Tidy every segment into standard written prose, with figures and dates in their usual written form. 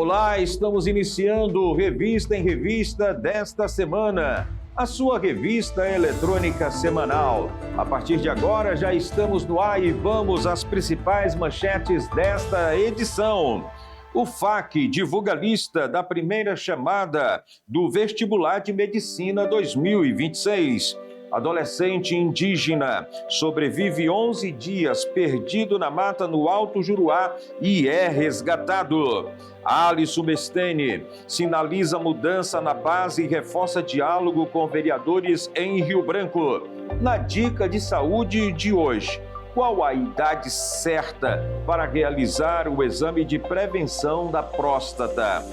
Olá, estamos iniciando Revista em Revista desta semana, a sua revista eletrônica semanal. A partir de agora já estamos no ar e vamos às principais manchetes desta edição. O FAC divulga a lista da primeira chamada do Vestibular de Medicina 2026. Adolescente indígena sobrevive 11 dias perdido na mata no Alto Juruá e é resgatado. Alisson Besteni sinaliza mudança na base e reforça diálogo com vereadores em Rio Branco. Na dica de saúde de hoje, qual a idade certa para realizar o exame de prevenção da próstata?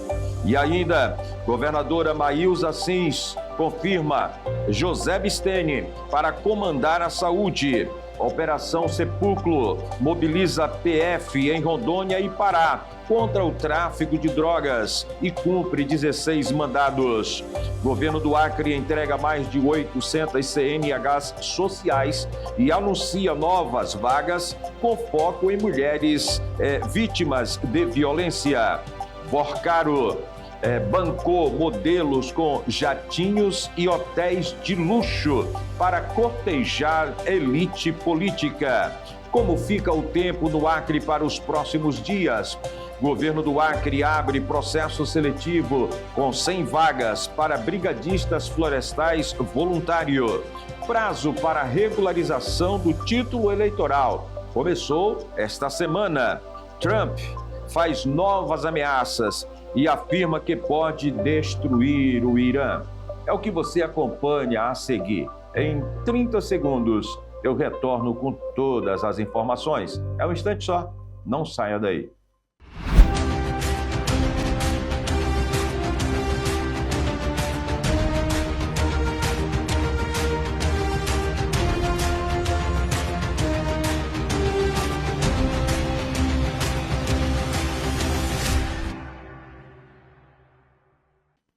E ainda, governadora Maílza Assis confirma José Besteni para comandar a saúde. Operação Sepulcro mobiliza PF em Rondônia e Pará contra o tráfico de drogas e cumpre 16 mandados. Governo do Acre entrega mais de 800 CNHs sociais e anuncia novas vagas com foco em mulheres vítimas de violência. Vorcaro bancou modelos com jatinhos e hotéis de luxo para cortejar elite política. Como fica o tempo no Acre para os próximos dias? Governo do Acre abre processo seletivo com 100 vagas para brigadistas florestais voluntário. Prazo para regularização do título eleitoral começou esta semana. Trump faz novas ameaças e afirma que pode destruir o Irã. É o que você acompanha a seguir. Em 30 segundos, eu retorno com todas as informações. É um instante só, não saia daí.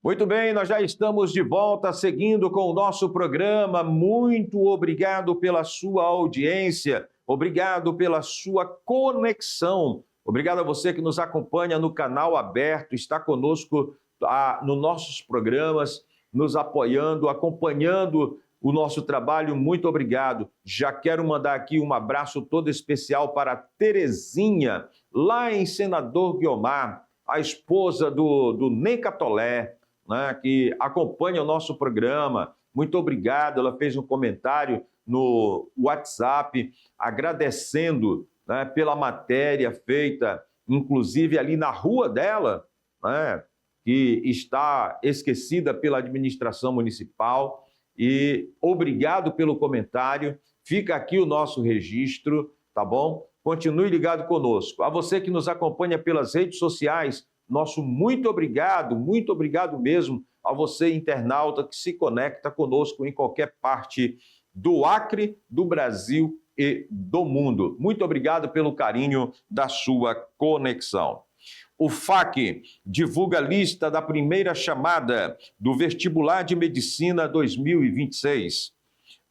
Muito bem, nós já estamos de volta, seguindo com o nosso programa. Muito obrigado pela sua audiência, obrigado pela sua conexão. Obrigado a você que nos acompanha no canal aberto, está conosco nos nossos programas, nos apoiando, acompanhando o nosso trabalho. Muito obrigado. Já quero mandar aqui um abraço todo especial para Terezinha, lá em Senador Guiomar, a esposa do Ney Catolé, que acompanha o nosso programa. Muito obrigado. Ela fez um comentário no WhatsApp agradecendo pela matéria feita, inclusive ali na rua dela, que está esquecida pela administração municipal. E obrigado pelo comentário. Fica aqui o nosso registro, tá bom? Continue ligado conosco. A você que nos acompanha pelas redes sociais, nosso muito obrigado mesmo a você, internauta, que se conecta conosco em qualquer parte do Acre, do Brasil e do mundo. Muito obrigado pelo carinho da sua conexão. O FAC divulga a lista da primeira chamada do Vestibular de Medicina 2026.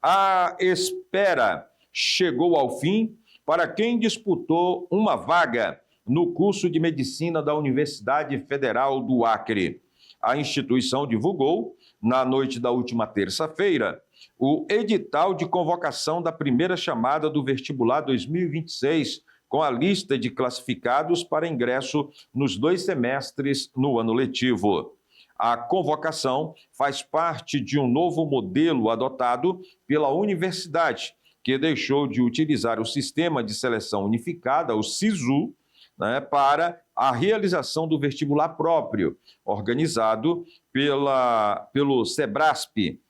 A espera chegou ao fim para quem disputou uma vaga no curso de Medicina da Universidade Federal do Acre. A instituição divulgou, na noite da última terça-feira, o edital de convocação da primeira chamada do Vestibular 2026, com a lista de classificados para ingresso nos 2 semestres no ano letivo. A convocação faz parte de um novo modelo adotado pela universidade, que deixou de utilizar o Sistema de Seleção Unificada, o SISU, para a realização do vestibular próprio, organizado pelo SEBRASP.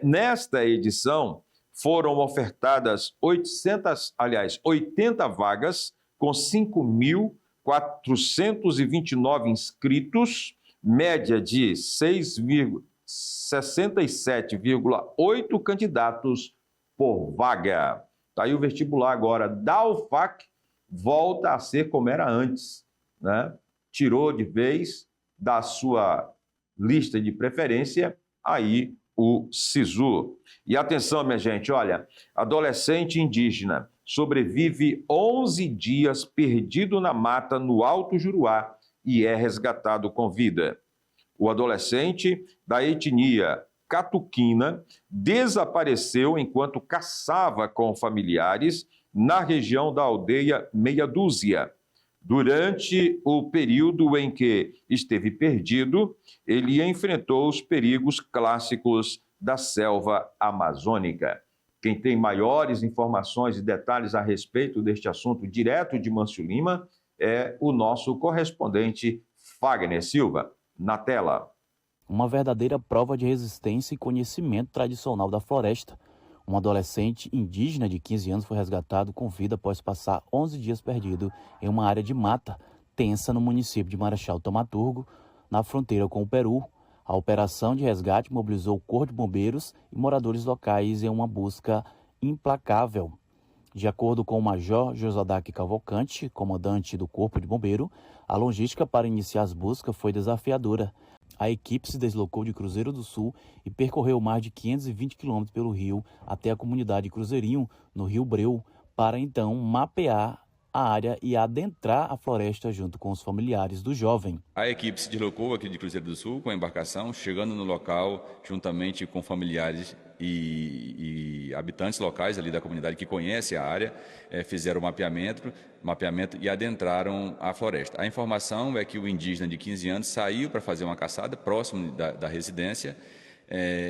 Nesta edição, foram ofertadas 80 vagas, com 5.429 inscritos, média de 67,8 candidatos por vaga. Está aí o vestibular agora da UFAC, volta a ser como era antes, Tirou de vez da sua lista de preferência aí o SISU. E atenção, minha gente, olha, adolescente indígena sobrevive 11 dias perdido na mata no Alto Juruá e é resgatado com vida. O adolescente da etnia catuquina desapareceu enquanto caçava com familiares na região da aldeia Meia Dúzia. Durante o período em que esteve perdido, ele enfrentou os perigos clássicos da selva amazônica. Quem tem maiores informações e detalhes a respeito deste assunto direto de Mâncio Lima é o nosso correspondente Fagner Silva. Na tela. Uma verdadeira prova de resistência e conhecimento tradicional da floresta. Um adolescente indígena de 15 anos foi resgatado com vida após passar 11 dias perdido em uma área de mata tensa no município de Marechal Thaumaturgo, na fronteira com o Peru. A operação de resgate mobilizou o Corpo de Bombeiros e moradores locais em uma busca implacável. De acordo com o Major Josadaque Cavalcante, comandante do Corpo de Bombeiro, a logística para iniciar as buscas foi desafiadora. A equipe se deslocou de Cruzeiro do Sul e percorreu mais de 520 quilômetros pelo rio até a comunidade Cruzeirinho, no Rio Breu, para então mapear a área e adentrar a floresta junto com os familiares do jovem. A equipe se deslocou aqui de Cruzeiro do Sul com a embarcação, chegando no local juntamente com familiares e habitantes locais ali da comunidade que conhecem a área, fizeram o mapeamento e adentraram a floresta. A informação é que o indígena de 15 anos saiu para fazer uma caçada próximo da residência,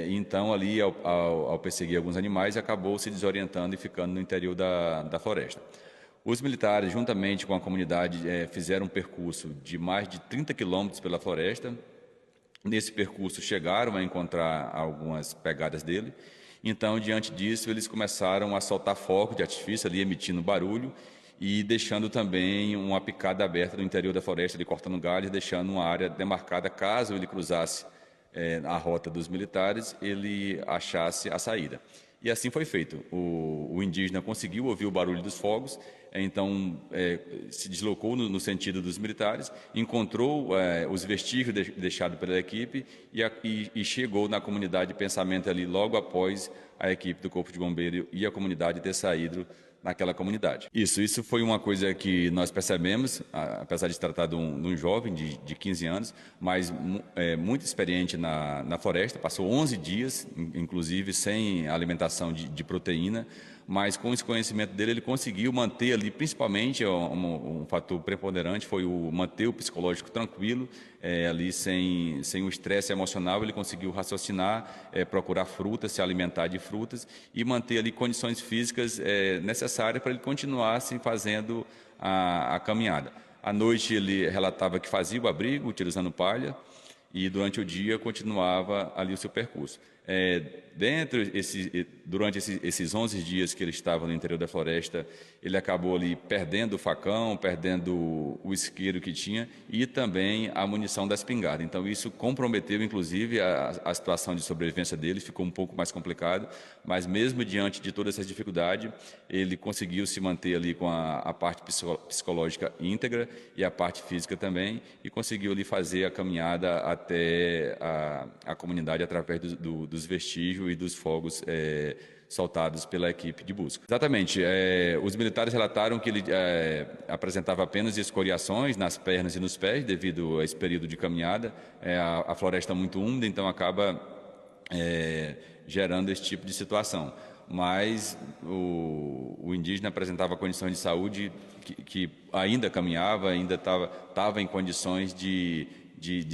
então ali ao perseguir alguns animais acabou se desorientando e ficando no interior da floresta. Os militares, juntamente com a comunidade, fizeram um percurso de mais de 30 quilômetros pela floresta. Nesse percurso chegaram a encontrar algumas pegadas dele. Então, diante disso, eles começaram a soltar fogo de artifício ali, emitindo barulho e deixando também uma picada aberta no interior da floresta, ali, cortando galhos, deixando uma área demarcada caso ele cruzasse a rota dos militares, ele achasse a saída. E assim foi feito. O indígena conseguiu ouvir o barulho dos fogos, então se deslocou no sentido dos militares, encontrou os vestígios deixados pela equipe e chegou na comunidade de pensamento ali logo após a equipe do Corpo de Bombeiro e a comunidade ter saído naquela comunidade. Isso foi uma coisa que nós percebemos, apesar de se tratar de um jovem de 15 anos, mas muito experiente na floresta, passou 11 dias, inclusive sem alimentação de proteína, mas com esse conhecimento dele ele conseguiu manter ali, principalmente um fator preponderante foi manter o psicológico tranquilo, ali sem o estresse emocional, ele conseguiu raciocinar, procurar frutas, se alimentar de frutas e manter ali condições físicas necessárias para ele continuar assim, fazendo a caminhada. À noite ele relatava que fazia o abrigo utilizando palha e durante o dia continuava ali o seu percurso. Durante esses 11 dias que ele estava no interior da floresta, ele acabou ali perdendo o facão, perdendo o isqueiro que tinha e também a munição da espingarda. Então isso comprometeu inclusive a situação de sobrevivência dele, ficou um pouco mais complicado, mas mesmo diante de toda essa dificuldade, ele conseguiu se manter ali com a parte psicológica íntegra e a parte física também e conseguiu ali fazer a caminhada até a comunidade através dos vestígios e dos fogos soltados pela equipe de busca. Exatamente, os militares relataram que ele apresentava apenas escoriações nas pernas e nos pés devido a esse período de caminhada, a floresta muito úmida, então acaba gerando esse tipo de situação. Mas o indígena apresentava condições de saúde que ainda caminhava, ainda estava em condições de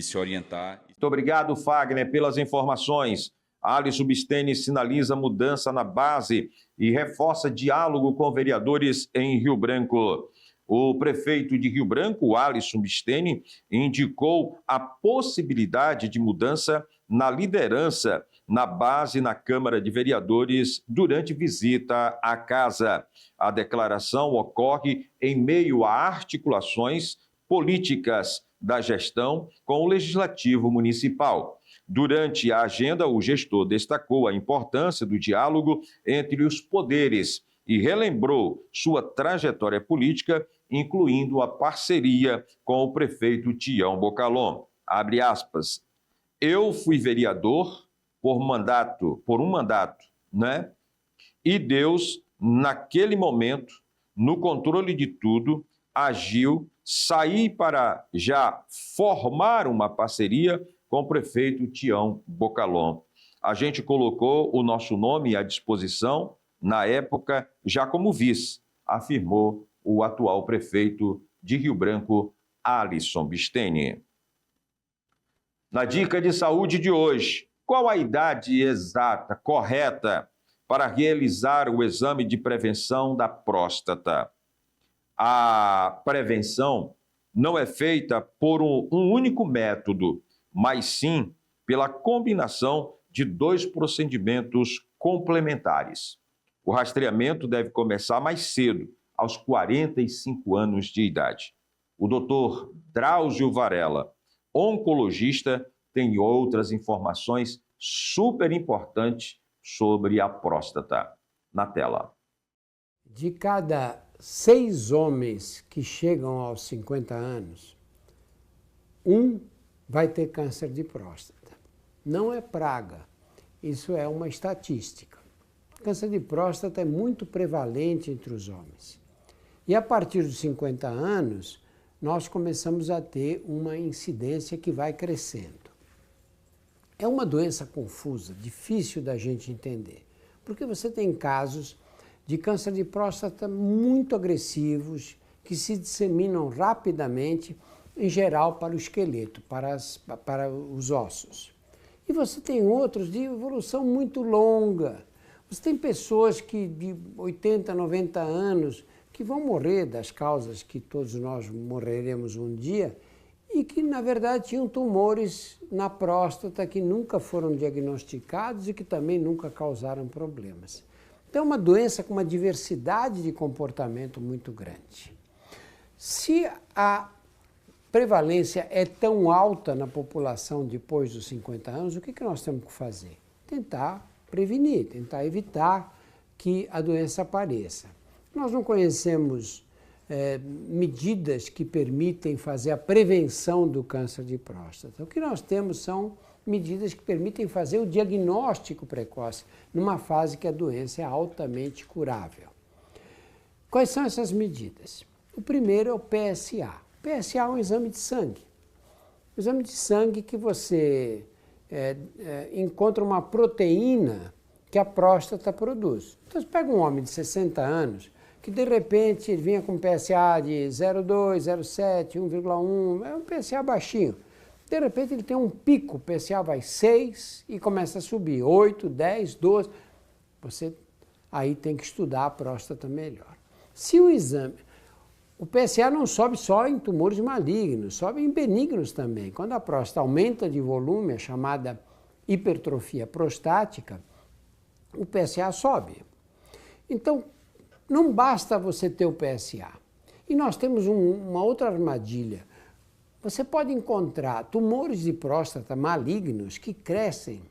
se orientar. Muito obrigado, Fagner, pelas informações. Alisson Bisteni sinaliza mudança na base e reforça diálogo com vereadores em Rio Branco. O prefeito de Rio Branco, Alisson Bisteni, indicou a possibilidade de mudança na liderança na base na Câmara de Vereadores durante visita à casa. A declaração ocorre em meio a articulações políticas da gestão com o Legislativo Municipal. Durante a agenda, o gestor destacou a importância do diálogo entre os poderes e relembrou sua trajetória política, incluindo a parceria com o prefeito Tião Bocalon. Abre aspas. Eu fui vereador por um mandato, né? E Deus, naquele momento, no controle de tudo, agiu, sair para já formar uma parceria com o prefeito Tião Bocalon. A gente colocou o nosso nome à disposição, na época, já como vice, afirmou o atual prefeito de Rio Branco, Alisson Bisteni. Na dica de saúde de hoje, qual a idade exata, correta, para realizar o exame de prevenção da próstata? A prevenção não é feita por um único método, mas sim pela combinação de 2 procedimentos complementares. O rastreamento deve começar mais cedo, aos 45 anos de idade. O doutor Drauzio Varela, oncologista, tem outras informações super importantes sobre a próstata. Na tela. De cada 6 homens que chegam aos 50 anos, 1 vai ter câncer de próstata. Não é praga, isso é uma estatística. Câncer de próstata é muito prevalente entre os homens. E a partir dos 50 anos, nós começamos a ter uma incidência que vai crescendo. É uma doença confusa, difícil da gente entender, porque você tem casos de câncer de próstata muito agressivos, que se disseminam rapidamente, em geral para o esqueleto, para os ossos. E você tem outros de evolução muito longa. Você tem pessoas que de 80, 90 anos que vão morrer das causas que todos nós morreremos um dia e que, na verdade, tinham tumores na próstata que nunca foram diagnosticados e que também nunca causaram problemas. Então, é uma doença com uma diversidade de comportamento muito grande. Se a prevalência é tão alta na população depois dos 50 anos, o que nós temos que fazer? Tentar prevenir, tentar evitar que a doença apareça. Nós não conhecemos medidas que permitem fazer a prevenção do câncer de próstata. O que nós temos são medidas que permitem fazer o diagnóstico precoce numa fase que a doença é altamente curável. Quais são essas medidas? O primeiro é o PSA. O PSA é um exame de sangue. Um exame de sangue que você encontra uma proteína que a próstata produz. Então, você pega um homem de 60 anos que, de repente, ele vinha com PSA de 0,2, 0,7, 1,1, é um PSA baixinho. De repente, ele tem um pico, o PSA vai 6 e começa a subir, 8, 10, 12. Você aí tem que estudar a próstata melhor. Se o exame... O PSA não sobe só em tumores malignos, sobe em benignos também. Quando a próstata aumenta de volume, a chamada hipertrofia prostática, o PSA sobe. Então, não basta você ter o PSA. E nós temos uma outra armadilha. Você pode encontrar tumores de próstata malignos que crescem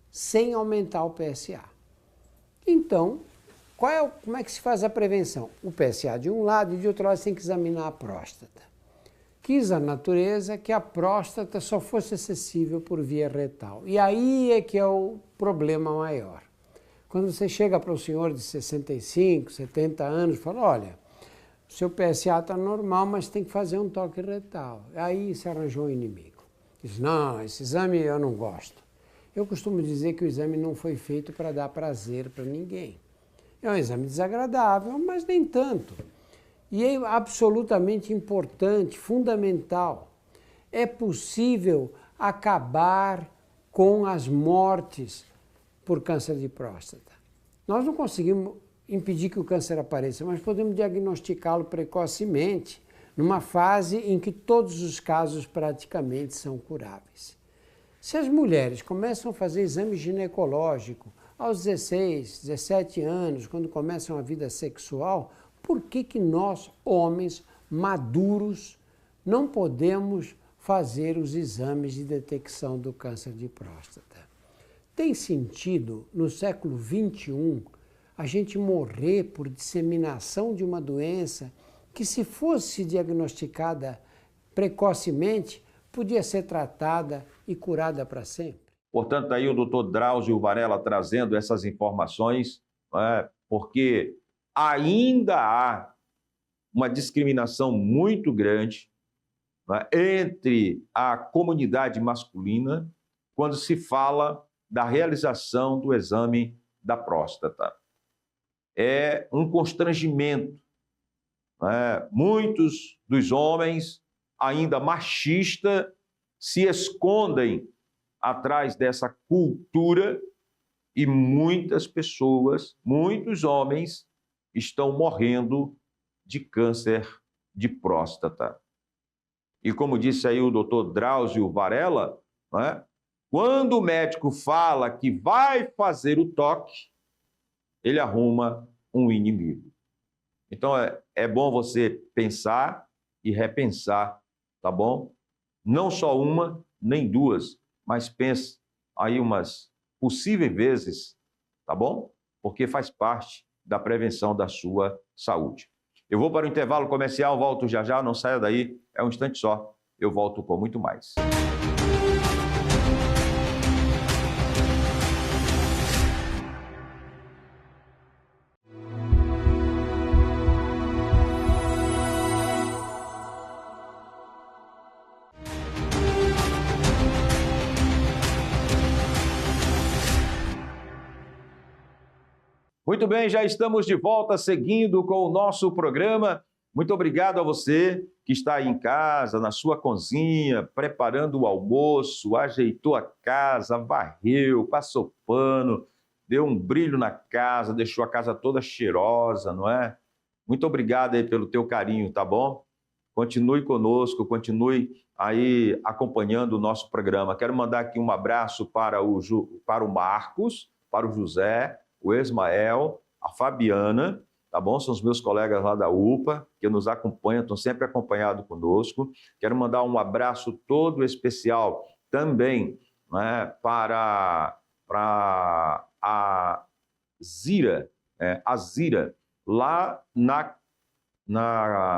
sem aumentar o PSA. Então, como é que se faz a prevenção? O PSA de um lado e de outro lado você tem que examinar a próstata. Quis a natureza que a próstata só fosse acessível por via retal. E aí é que é o problema maior. Quando você chega para o senhor de 65, 70 anos e fala, olha, o seu PSA está normal, mas tem que fazer um toque retal. Aí se arranjou um inimigo. Diz, não, esse exame eu não gosto. Eu costumo dizer que o exame não foi feito para dar prazer para ninguém. É um exame desagradável, mas nem tanto. E é absolutamente importante, fundamental. É possível acabar com as mortes por câncer de próstata. Nós não conseguimos impedir que o câncer apareça, mas podemos diagnosticá-lo precocemente, numa fase em que todos os casos praticamente são curáveis. Se as mulheres começam a fazer exame ginecológico aos 16, 17 anos, quando começam a vida sexual, por que nós, homens maduros, não podemos fazer os exames de detecção do câncer de próstata? Tem sentido, no século XXI, a gente morrer por disseminação de uma doença que, se fosse diagnosticada precocemente, podia ser tratada e curada para sempre? Portanto, aí o doutor Drauzio Varela trazendo essas informações, porque ainda há uma discriminação muito grande, né, entre a comunidade masculina quando se fala da realização do exame da próstata. É um constrangimento, né? Muitos dos homens, ainda machistas, se escondem atrás dessa cultura e muitas pessoas, muitos homens, estão morrendo de câncer de próstata. E como disse aí o doutor Drauzio Varela, né, quando o médico fala que vai fazer o toque, ele arruma um inimigo. Então é bom você pensar e repensar, tá bom? Não só uma, nem duas, mas pense aí umas possíveis vezes, tá bom? Porque faz parte da prevenção da sua saúde. Eu vou para o intervalo comercial, volto já já, não saia daí, é um instante só, eu volto com muito mais. Muito bem, já estamos de volta seguindo com o nosso programa. Muito obrigado a você que está aí em casa, na sua cozinha, preparando o almoço, ajeitou a casa, varreu, passou pano, deu um brilho na casa, deixou a casa toda cheirosa, não é? Muito obrigado aí pelo teu carinho, tá bom? Continue conosco, continue aí acompanhando o nosso programa. Quero mandar aqui um abraço para o Marcos, para o José, o Ismael, a Fabiana, tá bom? São os meus colegas lá da UPA, que nos acompanham, estão sempre acompanhados conosco. Quero mandar um abraço todo especial também, né, para a Zira, lá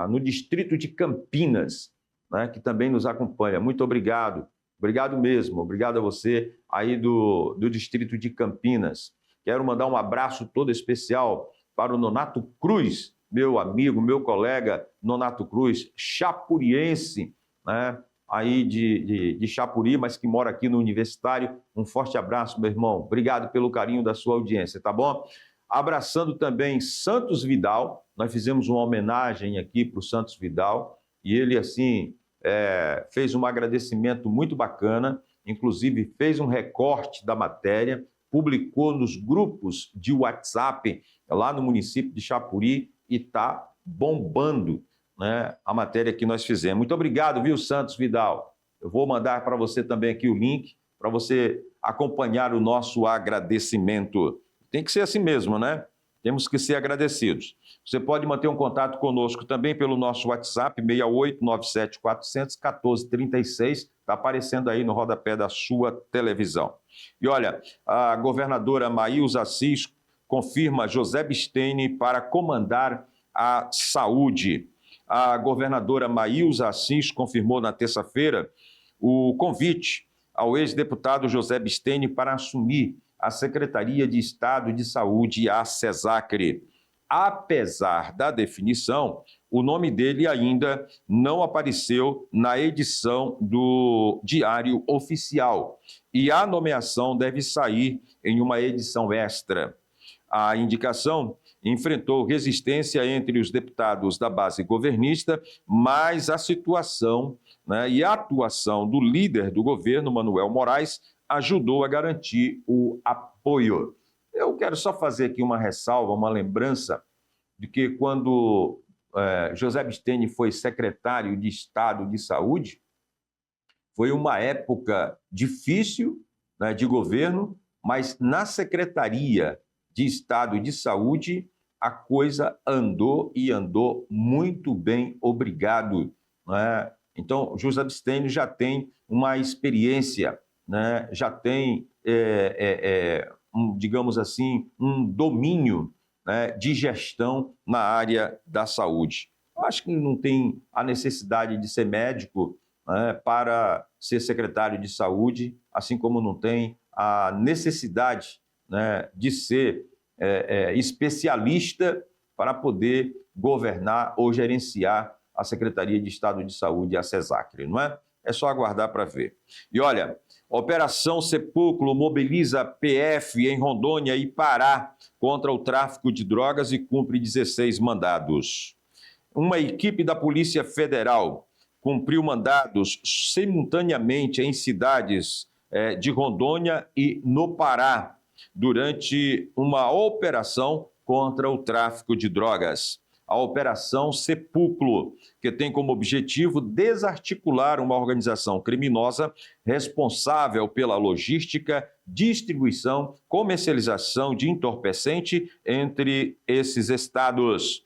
no distrito de Campinas, né, que também nos acompanha. Muito obrigado. Obrigado mesmo. Obrigado a você aí do distrito de Campinas. Quero mandar um abraço todo especial para o Nonato Cruz, meu amigo, meu colega Nonato Cruz, chapuriense, né? Aí de Chapuri, mas que mora aqui no Universitário. Um forte abraço, meu irmão. Obrigado pelo carinho da sua audiência, tá bom? Abraçando também Santos Vidal. Nós fizemos uma homenagem aqui para o Santos Vidal e ele, assim, fez um agradecimento muito bacana, inclusive fez um recorte da matéria, publicou nos grupos de WhatsApp lá no município de Chapuri e está bombando, né, a matéria que nós fizemos. Muito obrigado, viu, Santos Vidal? Eu vou mandar para você também aqui o link para você acompanhar o nosso agradecimento. Tem que ser assim mesmo, né? Temos que ser agradecidos. Você pode manter um contato conosco também pelo nosso WhatsApp, 6897-400-1436, está aparecendo aí no rodapé da sua televisão. E olha, a governadora Maílza Assis confirma José Bisteni para comandar a saúde. A governadora Maílza Assis confirmou na terça-feira o convite ao ex-deputado José Bisteni para assumir a Secretaria de Estado de Saúde, a CESACRE. Apesar da definição, o nome dele ainda não apareceu na edição do Diário Oficial e a nomeação deve sair em uma edição extra. A indicação enfrentou resistência entre os deputados da base governista, mas a situação, né, e a atuação do líder do governo, Manuel Moraes, ajudou a garantir o apoio. Eu quero só fazer aqui uma ressalva, uma lembrança de que quando José Bisteni foi secretário de Estado de Saúde, foi uma época difícil, né, de governo, mas na Secretaria de Estado de Saúde a coisa andou e andou muito bem, obrigado, né? Então, José Bisteni já tem uma experiência, né? Já tem, digamos assim, um domínio, né, de gestão na área da saúde. Eu acho que não tem a necessidade de ser médico, né, para ser secretário de saúde, assim como não tem a necessidade, né, de ser especialista para poder governar ou gerenciar a Secretaria de Estado de Saúde, a CESACRE, não é? É só aguardar para ver. E olha, Operação Sepulcro mobiliza PF em Rondônia e Pará contra o tráfico de drogas e cumpre 16 mandados. Uma equipe da Polícia Federal cumpriu mandados simultaneamente em cidades de Rondônia e no Pará durante uma operação contra o tráfico de drogas. A Operação Sepulcro, que tem como objetivo desarticular uma organização criminosa responsável pela logística, distribuição, comercialização de entorpecente entre esses estados.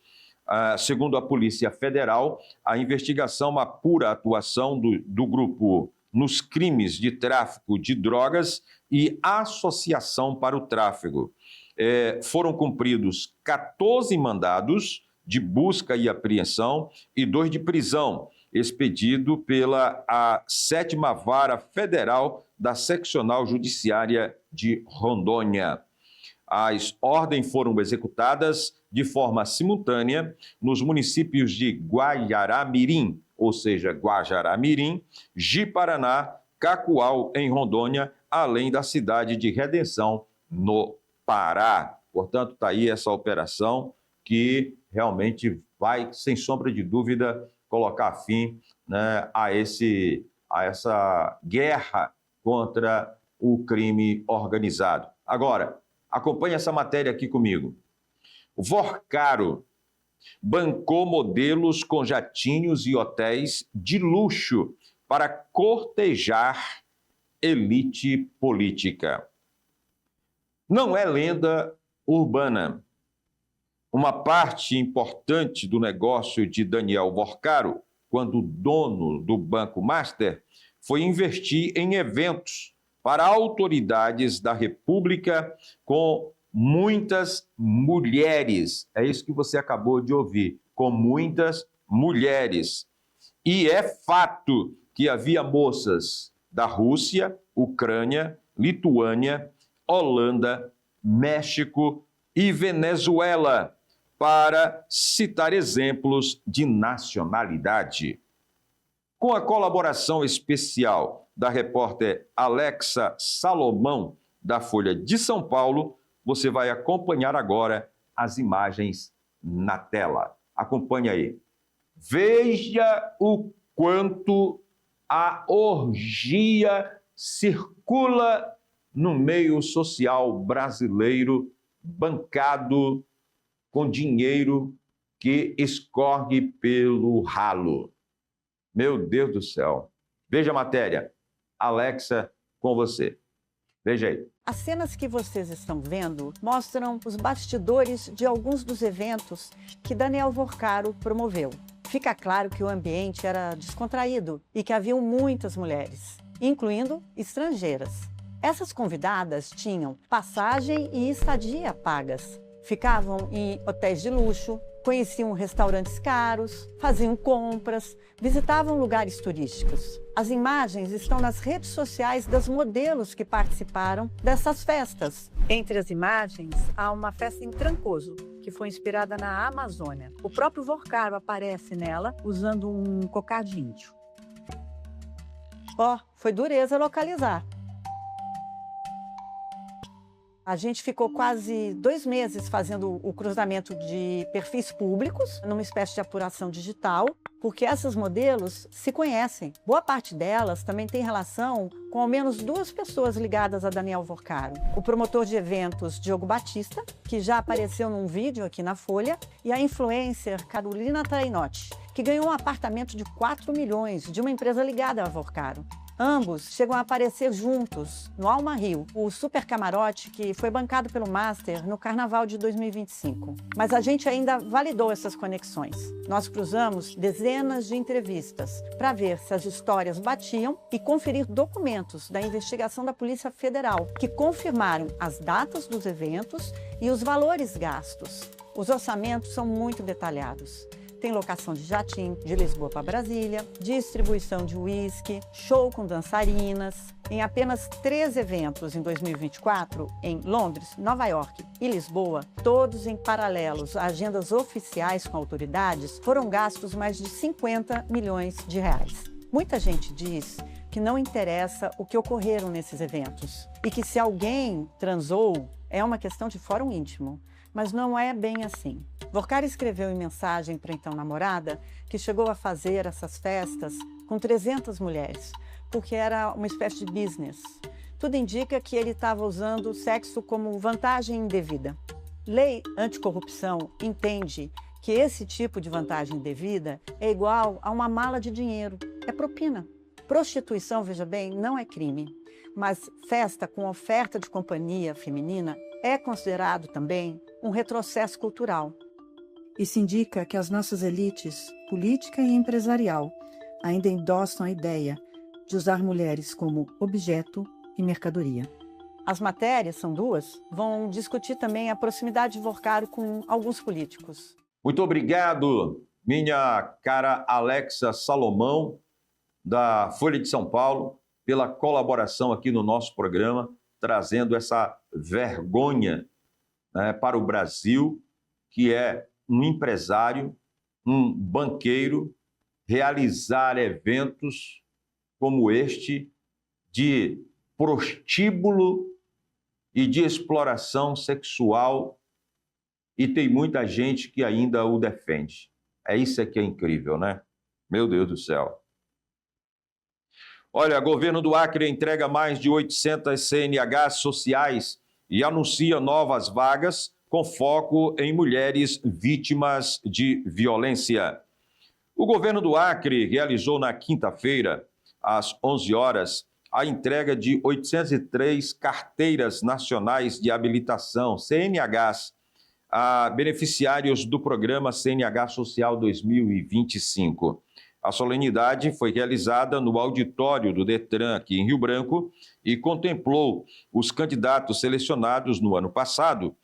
Segundo a Polícia Federal, a investigação apura a atuação do grupo nos crimes de tráfico de drogas e associação para o tráfico. Foram cumpridos 14 mandados de busca e apreensão e 2 de prisão, expedido pela 7ª Vara Federal da Seccional Judiciária de Rondônia. As ordens foram executadas de forma simultânea nos municípios de Guajará-Mirim, ou seja, Guajará-Mirim, Ji-Paraná, Cacoal, em Rondônia, além da cidade de Redenção, no Pará. Portanto, está aí essa operação que realmente vai, sem sombra de dúvida, colocar fim, né, a essa guerra contra o crime organizado. Agora, acompanhe essa matéria aqui comigo. Vorcaro bancou modelos com jatinhos e hotéis de luxo para cortejar elite política. Não é lenda urbana. Uma parte importante do negócio de Daniel Vorcaro, quando dono do Banco Master, foi investir em eventos para autoridades da República com muitas mulheres. É isso que você acabou de ouvir, com muitas mulheres. E é fato que havia moças da Rússia, Ucrânia, Lituânia, Holanda, México e Venezuela, para citar exemplos de nacionalidade. Com a colaboração especial da repórter Alexa Salomão, da Folha de São Paulo, você vai acompanhar agora as imagens na tela. Acompanhe aí. Veja o quanto a orgia circula no meio social brasileiro, bancado com dinheiro que escorre pelo ralo. Meu Deus do céu. Veja a matéria. Alexa, com você. Veja aí. As cenas que vocês estão vendo mostram os bastidores de alguns dos eventos que Daniel Vorcaro promoveu. Fica claro que o ambiente era descontraído e que haviam muitas mulheres, incluindo estrangeiras. Essas convidadas tinham passagem e estadia pagas. Ficavam em hotéis de luxo, conheciam restaurantes caros, faziam compras, visitavam lugares turísticos. As imagens estão nas redes sociais das modelos que participaram dessas festas. Entre as imagens, há uma festa em Trancoso, que foi inspirada na Amazônia. O próprio Vorcaro aparece nela usando um cocar de índio. Foi dureza localizar. A gente ficou quase 2 meses fazendo o cruzamento de perfis públicos, numa espécie de apuração digital, porque essas modelos se conhecem. Boa parte delas também tem relação com ao menos 2 pessoas ligadas a Daniel Vorcaro. O promotor de eventos, Diogo Batista, que já apareceu num vídeo aqui na Folha, e a influencer Carolina Trainotti, que ganhou um apartamento de 4 milhões de uma empresa ligada a Vorcaro. Ambos chegam a aparecer juntos no Alma Rio, o super camarote que foi bancado pelo Master no Carnaval de 2025. Mas a gente ainda validou essas conexões. Nós cruzamos dezenas de entrevistas para ver se as histórias batiam e conferir documentos da investigação da Polícia Federal, que confirmaram as datas dos eventos e os valores gastos. Os orçamentos são muito detalhados. Tem locação de jatinho de Lisboa para Brasília, distribuição de uísque, show com dançarinas. Em apenas 3 eventos em 2024, em Londres, Nova York e Lisboa, todos em paralelos a agendas oficiais com autoridades, foram gastos mais de 50 milhões de reais. Muita gente diz que não interessa o que ocorreram nesses eventos e que se alguém transou, é uma questão de fórum íntimo. Mas não é bem assim. Vorkari escreveu em mensagem para então namorada que chegou a fazer essas festas com 300 mulheres, porque era uma espécie de business. Tudo indica que ele estava usando o sexo como vantagem indevida. Lei anticorrupção entende que esse tipo de vantagem indevida é igual a uma mala de dinheiro, é propina. Prostituição, veja bem, não é crime, mas festa com oferta de companhia feminina é considerado também um retrocesso cultural. Isso indica que as nossas elites, política e empresarial, ainda endossam a ideia de usar mulheres como objeto e mercadoria. As matérias, são 2, vão discutir também a proximidade de Vorkari com alguns políticos. Muito obrigado, minha cara Alexa Salomão, da Folha de São Paulo, pela colaboração aqui no nosso programa, trazendo essa vergonha, né, para o Brasil, que é um empresário, um banqueiro, realizar eventos como este de prostíbulo e de exploração sexual, e tem muita gente que ainda o defende. É isso que é incrível, né? Meu Deus do céu. Olha, o governo do Acre entrega mais de 800 CNHs sociais e anuncia novas vagas com foco em mulheres vítimas de violência. O governo do Acre realizou na quinta-feira, às 11 horas, a entrega de 803 carteiras nacionais de habilitação, CNHs, a beneficiários do programa CNH Social 2025. A solenidade foi realizada no auditório do Detran, aqui em Rio Branco, e contemplou os candidatos selecionados no ano passado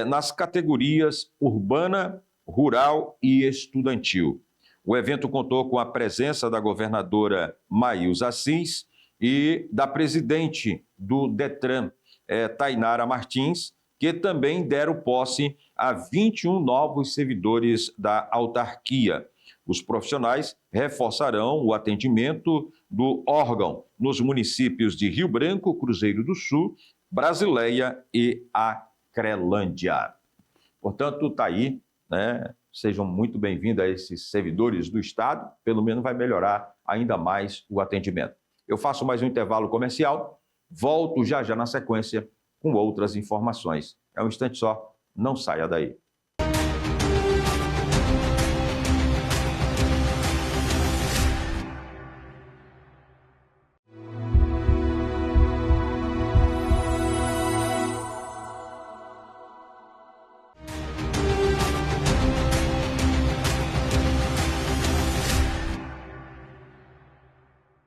nas categorias urbana, rural e estudantil. O evento contou com a presença da governadora Maílza Assis e da presidente do Detran, Tainara Martins, que também deram posse a 21 novos servidores da autarquia. Os profissionais reforçarão o atendimento do órgão nos municípios de Rio Branco, Cruzeiro do Sul, Brasileia e Acrelândia. Portanto, está aí, né? Sejam muito bem-vindos a esses servidores do Estado, pelo menos vai melhorar ainda mais o atendimento. Eu faço mais um intervalo comercial, volto já na sequência com outras informações. É um instante só, não saia daí.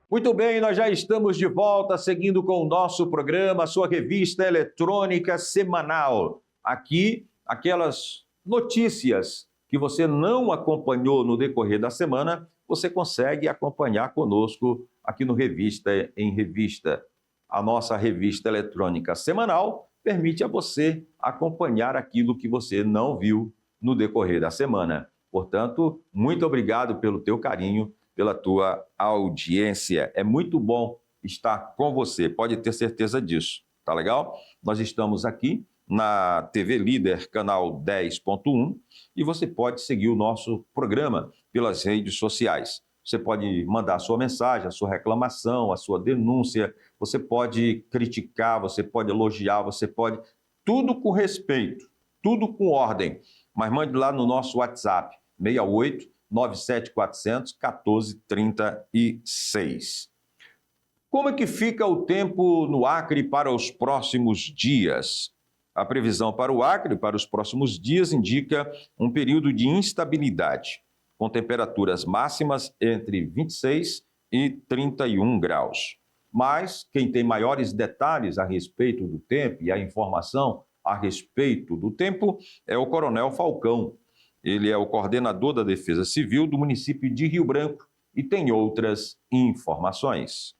Muito bem, nós já estamos de volta, seguindo com o nosso programa, a sua revista eletrônica semanal. Aqui, aquelas notícias que você não acompanhou no decorrer da semana, você consegue acompanhar conosco aqui no Revista em Revista. A nossa revista eletrônica semanal permite a você acompanhar aquilo que você não viu no decorrer da semana. Portanto, muito obrigado pelo teu carinho, pela tua audiência. É muito bom estar com você, pode ter certeza disso, tá legal? Nós estamos aqui na TV Líder, canal 10.1, e você pode seguir o nosso programa pelas redes sociais. Você pode mandar a sua mensagem, a sua reclamação, a sua denúncia, você pode criticar, você pode elogiar, você pode... Tudo com respeito, tudo com ordem, mas mande lá no nosso WhatsApp, 68 97400 1436. Como é que fica o tempo no Acre para os próximos dias? A previsão para o Acre para os próximos dias indica um período de instabilidade, com temperaturas máximas entre 26 e 31 graus. Mas quem tem maiores detalhes a respeito do tempo e a informação a respeito do tempo é o Coronel Falcão. Ele é o coordenador da Defesa Civil do município de Rio Branco e tem outras informações.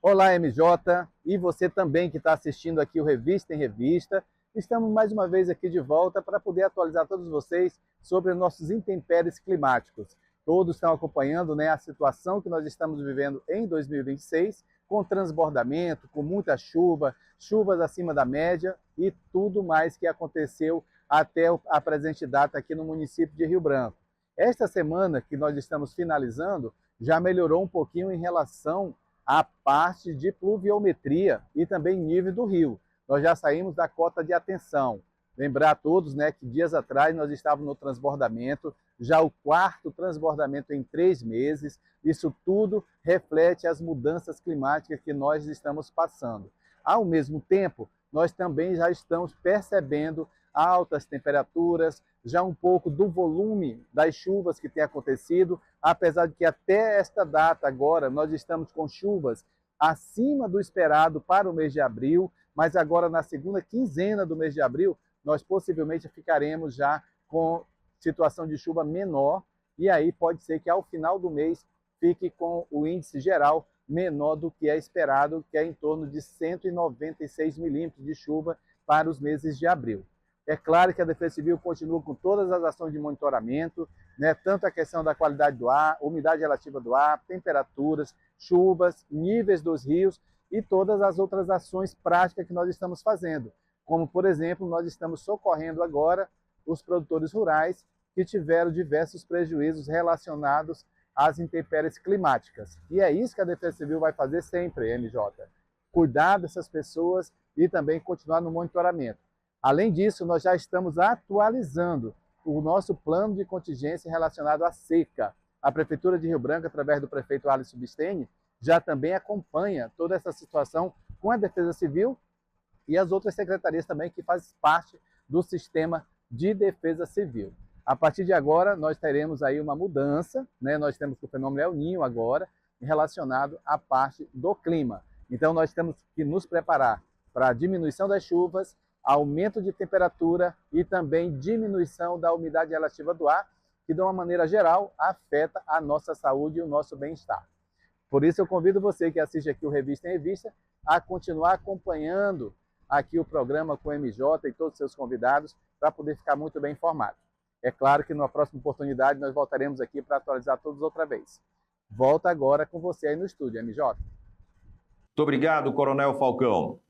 Olá, MJ, e você também que está assistindo aqui o Revista em Revista. Estamos mais uma vez aqui de volta para poder atualizar todos vocês sobre nossos intempéries climáticos. Todos estão acompanhando, né, a situação que nós estamos vivendo em 2026, com transbordamento, com muita chuva, chuvas acima da média e tudo mais que aconteceu até a presente data aqui no município de Rio Branco. Esta semana que nós estamos finalizando já melhorou um pouquinho em relação à parte de pluviometria e também nível do rio. Nós já saímos da cota de atenção. Lembrar a todos, né, que dias atrás nós estávamos no transbordamento, já o 4º transbordamento em 3 meses. Isso tudo reflete as mudanças climáticas que nós estamos passando. Ao mesmo tempo, nós também já estamos percebendo altas temperaturas, já um pouco do volume das chuvas que tem acontecido, apesar de que até esta data agora nós estamos com chuvas acima do esperado para o mês de abril, mas agora na segunda quinzena do mês de abril nós possivelmente ficaremos já com situação de chuva menor, e aí pode ser que ao final do mês fique com o índice geral menor do que é esperado, que é em torno de 196 milímetros de chuva para os meses de abril. É claro que a Defesa Civil continua com todas as ações de monitoramento, né, tanto a questão da qualidade do ar, umidade relativa do ar, temperaturas, chuvas, níveis dos rios e todas as outras ações práticas que nós estamos fazendo. Como, por exemplo, nós estamos socorrendo agora os produtores rurais que tiveram diversos prejuízos relacionados às intempéries climáticas. E é isso que a Defesa Civil vai fazer sempre, MJ. Cuidar dessas pessoas e também continuar no monitoramento. Além disso, nós já estamos atualizando o nosso plano de contingência relacionado à seca. A Prefeitura de Rio Branco, através do prefeito Alisson Bisteni, já também acompanha toda essa situação com a Defesa Civil e as outras secretarias também que fazem parte do sistema de Defesa Civil. A partir de agora, nós teremos aí uma mudança, né? Nós temos o fenômeno El Niño agora, relacionado à parte do clima. Então, nós temos que nos preparar para a diminuição das chuvas, aumento de temperatura e também diminuição da umidade relativa do ar, que de uma maneira geral afeta a nossa saúde e o nosso bem-estar. Por isso eu convido você que assiste aqui o Revista em Revista a continuar acompanhando aqui o programa com o MJ e todos os seus convidados para poder ficar muito bem informado. É claro que numa próxima oportunidade nós voltaremos aqui para atualizar todos outra vez. Volta agora com você aí no estúdio, MJ. Muito obrigado, Coronel Falcão.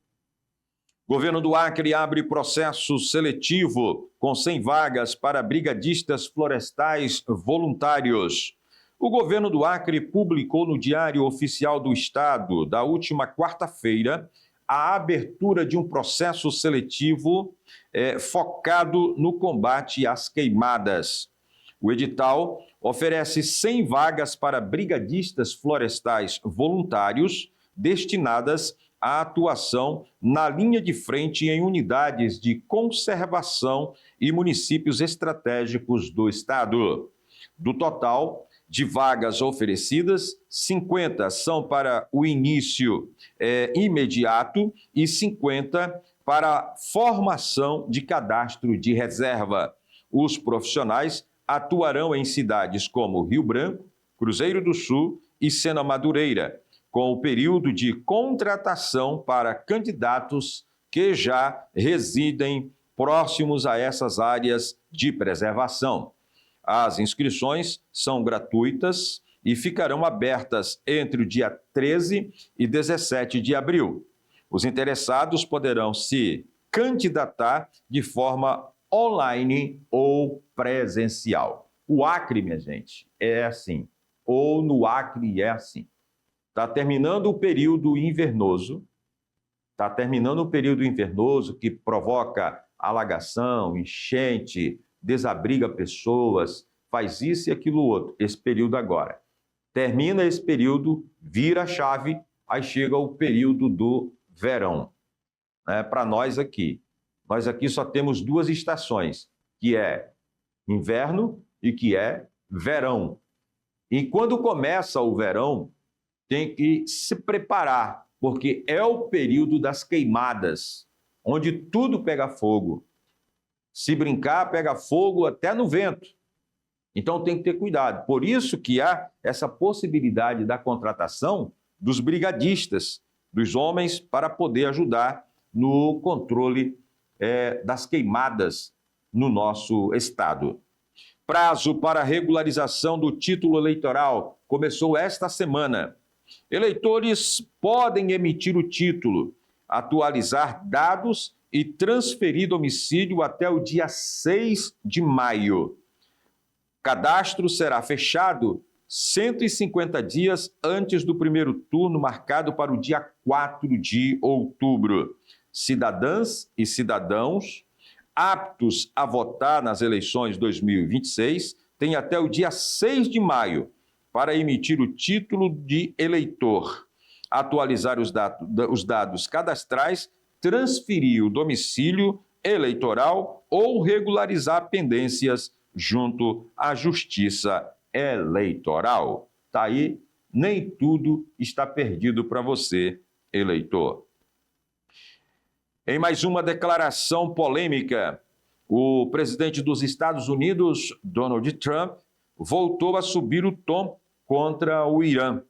Governo do Acre abre processo seletivo com 100 vagas para brigadistas florestais voluntários. O governo do Acre publicou no Diário Oficial do Estado, da última quarta-feira, a abertura de um processo seletivo focado no combate às queimadas. O edital oferece 100 vagas para brigadistas florestais voluntários destinadas a atuação na linha de frente em unidades de conservação e municípios estratégicos do Estado. Do total de vagas oferecidas, 50 são para o início imediato e 50 para formação de cadastro de reserva. Os profissionais atuarão em cidades como Rio Branco, Cruzeiro do Sul e Sena Madureira, com o período de contratação para candidatos que já residem próximos a essas áreas de preservação. As inscrições são gratuitas e ficarão abertas entre o dia 13 e 17 de abril. Os interessados poderão se candidatar de forma online ou presencial. O Acre, minha gente, é assim. Ou no Acre é assim. Está terminando o período invernoso, que provoca alagação, enchente, desabriga pessoas, faz isso e aquilo outro, esse período agora. Termina esse período, vira a chave, aí chega o período do verão. Para nós aqui só temos 2 estações, que é inverno e que é verão. E quando começa o verão, tem que se preparar, porque é o período das queimadas, onde tudo pega fogo. Se brincar, pega fogo até no vento. Então tem que ter cuidado. Por isso que há essa possibilidade da contratação dos brigadistas, dos homens, para poder ajudar no controle das queimadas no nosso estado. Prazo para regularização do título eleitoral começou esta semana. Eleitores podem emitir o título, atualizar dados e transferir domicílio até o dia 6 de maio. Cadastro será fechado 150 dias antes do primeiro turno, marcado para o dia 4 de outubro. Cidadãs e cidadãos aptos a votar nas eleições 2026 têm até o dia 6 de maio para emitir o título de eleitor, atualizar os dados cadastrais, transferir o domicílio eleitoral ou regularizar pendências junto à Justiça Eleitoral. Tá aí, nem tudo está perdido para você, eleitor. Em mais uma declaração polêmica, o presidente dos Estados Unidos, Donald Trump, voltou a subir o tom contra o Irã.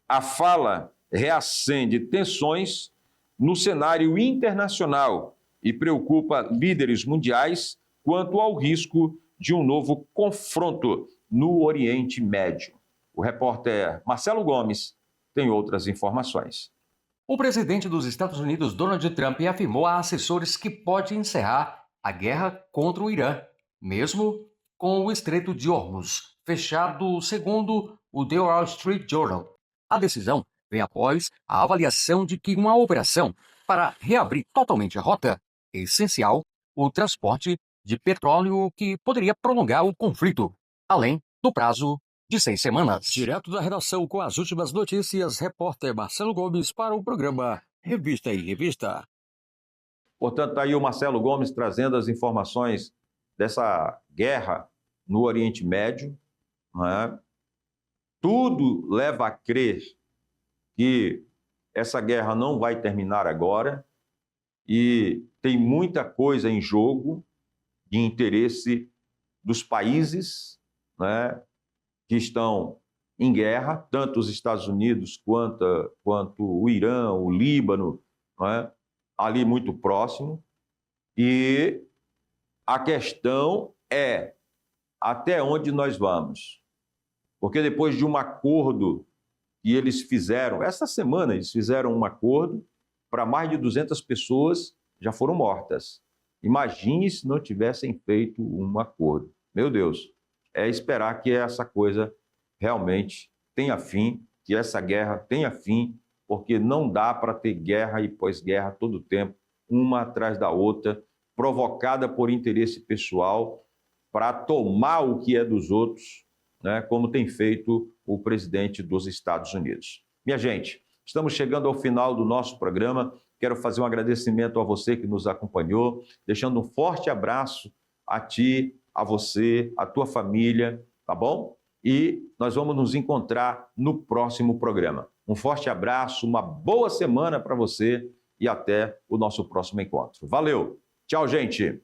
A fala reacende tensões no cenário internacional e preocupa líderes mundiais quanto ao risco de um novo confronto no Oriente Médio. O repórter Marcelo Gomes tem outras informações. O presidente dos Estados Unidos, Donald Trump, afirmou a assessores que pode encerrar a guerra contra o Irã, mesmo com o Estreito de Hormuz fechado, segundo o The Wall Street Journal. A decisão vem após a avaliação de que uma operação para reabrir totalmente a rota é essencial o transporte de petróleo que poderia prolongar o conflito, além do prazo de 6 semanas. Direto da redação com as últimas notícias, repórter Marcelo Gomes para o programa Revista em Revista. Portanto, aí o Marcelo Gomes trazendo as informações dessa guerra no Oriente Médio. Não é? Tudo leva a crer que essa guerra não vai terminar agora e tem muita coisa em jogo de interesse dos países, né, que estão em guerra, tanto os Estados Unidos quanto o Irã, o Líbano, né, ali muito próximo. E a questão é até onde nós vamos. Porque depois de um acordo que eles fizeram, essa semana eles fizeram um acordo para mais de 200 pessoas já foram mortas. Imagine se não tivessem feito um acordo. Meu Deus, é esperar que essa coisa realmente tenha fim, que essa guerra tenha fim, porque não dá para ter guerra e pós-guerra todo o tempo, uma atrás da outra, provocada por interesse pessoal, para tomar o que é dos outros, né, como tem feito o presidente dos Estados Unidos. Minha gente, estamos chegando ao final do nosso programa. Quero fazer um agradecimento a você que nos acompanhou, deixando um forte abraço a ti, a você, a tua família, tá bom? E nós vamos nos encontrar no próximo programa. Um forte abraço, uma boa semana para você e até o nosso próximo encontro. Valeu! Tchau, gente!